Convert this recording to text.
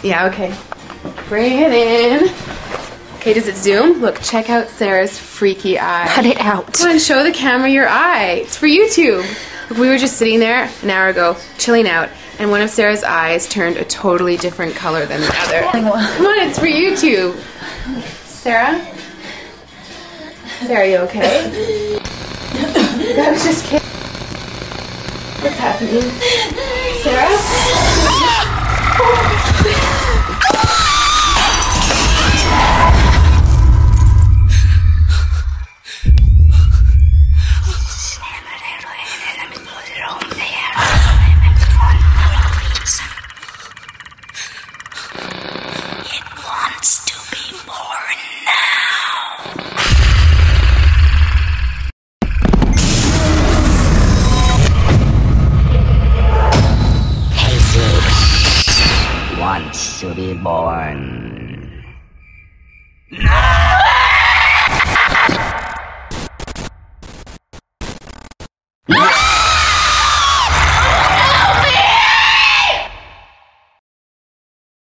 Yeah, okay. Bring it in. Okay, does it zoom? Look, check out Sarah's freaky eye. Cut it out. Come on, show the camera your eye. It's for YouTube. Look, we were just sitting there an hour ago, chilling out, and one of Sarah's eyes turned a totally different color than the other. Come on, it's for YouTube. Sarah? Sarah, you okay? I was just kidding. What's happening? Sarah? It wants to be born now. Jesus wants to be born